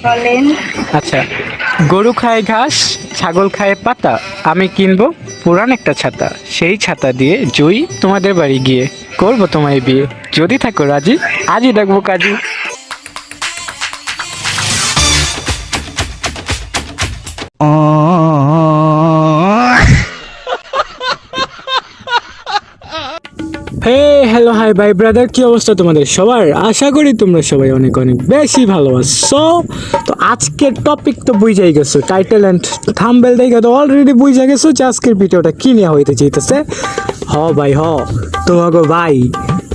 বলেন। আচ্ছা, গরু খায় ঘাস, ছাগল খায় পাতা, আমি কিনবো পুরান একটা ছাতা, সেই ছাতা দিয়ে জয়ী তোমাদের বাড়ি গিয়ে করবো তোমায় বিয়ে, যদি থাকো রাজি আজই ডাকবো কাজী। হে হ্যালো হাই ভাই ব্রাদার, কি অবস্থা তোমাদের সবার? আশা করি তোমরা সবাই অনেক অনেক বেশি ভালো আছো। তো আজকের টপিক তো বুঝাই গেছো, টাইটেল অ্যান্ড থাম্বনেল দেখে তো অলরেডি বুঝা গেছো যে আজকের ভিডিওটা কি নিয়ে হইতে চাইতেছে। ভাই তোমাকে ভাই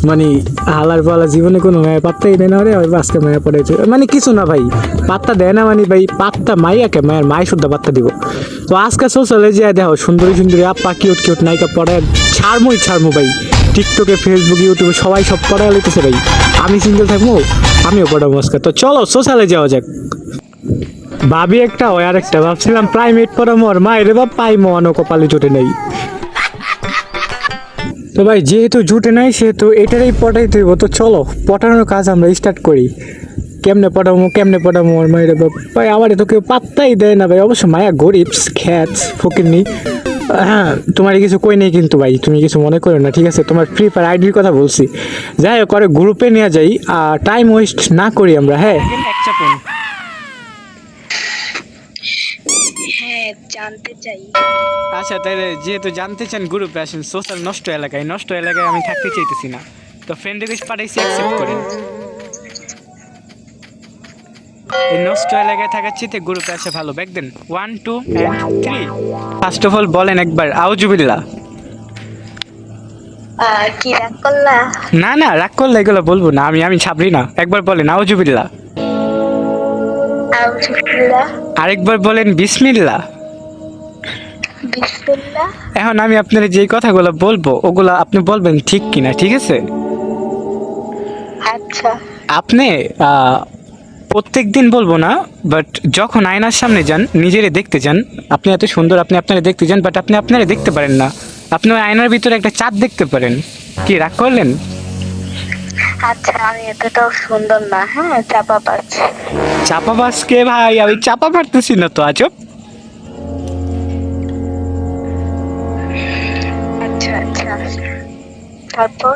মানে হালার পালা জীবনে কোনো মায়ের পাত্তাই দেয় না রে, আজকে মায়া পড়েছে মানে কিছু না ভাই, পাত্তা দেয় না মানে ভাই পাত্তা মাইয়াকে মায়ের মাই শুদ্ধ পাত্তা দিব। তো আজকে সোশ্যালে যে দেখো সুন্দরী সুন্দরী আপা কিউট কিউট নায়িকা পড়ায় ছাড়মু ভাই, টিকটকে ফেসবুক ইউটিউবে সবাই সব পড়ায় লিখতেছে ভাই, আমি সিঙ্গেল থাকবো আমিও পড়াবো আজকে। তো চলো সোশ্যালে যাওয়া যাক। ভাবি একটা হয় আর একটা ভাবছিলাম প্রাইমেট পড়ামো আর মায়ের বাপ পাই মনো কপালে জুটে নেই। তো ভাই যেহেতু জুটে নাই সেহেতু এটারই পটাইতে হইব। তো চলো পটানোর কাজ আমরা স্টার্ট করি। কেমনে পটামো আর মায়ের বাপ ভাই আমার তো কেউ পাত্তাই দেয় না ভাই। অবশ্য মায়া গরিব খ্যাত ফকিরনি। হ্যাঁ তোমার কিছু কই নেই কিন্তু ভাই, তুমি কিছু মনে করো না ঠিক আছে? তোমার ফ্রি ফায়ার আইডির কথা বলছি। যাই হোক করে গ্রুপে নিয়ে যাই, টাইম ওয়েস্ট না করি আমরা। হ্যাঁ হ্যাঁ, জানতে চাই। আচ্ছা তাহলে যেহেতু জানতে চান গ্রুপে আসেন। সোশ্যাল নষ্ট এলাকায় আমি থাকতে চাইতেছি না, তো ফ্রেন্ড রিকোয়েস্ট পাঠাইছি, অ্যাকসেপ্ট করেন। এই নষ্ট এলাকায় থাকার চেয়ে গ্রুপে আসে ভালো। Back then 1 2 and 3। First of all বলেন একবার আউজুবিল্লাহ। কি রাগ করলা? না রাগ করলে এগুলো বলবো না, আমি ছাবরি না। একবার বলেন আউজুবিল্লাহ। আউযুবিল্লাহ। আরেকবার বলেন বিসমিল্লাহ। বিসমিল্লাহ। এখন আমি আপনার যে কথাগুলো বলবো ওগুলো আপনি বলবেন ঠিক কিনা, ঠিক আছে? আচ্ছা। আপনি প্রত্যেক দিন বলবো না, বাট যখন আয়নার সামনে যান নিজেরে দেখতে যান, আপনি এত সুন্দর, আপনি আপনারা দেখতে যান, বাট আপনি আপনারা দেখতে পারেন না। আপনি ওই আয়নার ভিতরে একটা চাঁদ দেখতে পারেন। কি রাগ করলেন? আচ্ছা, আমি এতটাও সুন্দর না। হ্যাঁ, চাপা পাচ্ছি। চাপা বাসকে ভাই, আমি চাপা পারতেছি না তো আজব। আচ্ছা আচ্ছা, তারপর?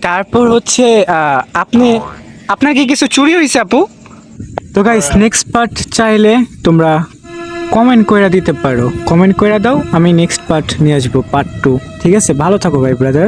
তারপর হচ্ছে আপনার কি কিছু চুরি হয়েছে আপু? তো গাইস নেক্সট পার্ট চাইলে তোমরা কমেন্ট কইরা দিতে পারো, কমেন্ট কইরা দাও, আমি নেক্সট পার্ট নিয়ে আসবো পার্ট 2। ঠিক আছে, ভালো থাকো ভাই ব্রাদার।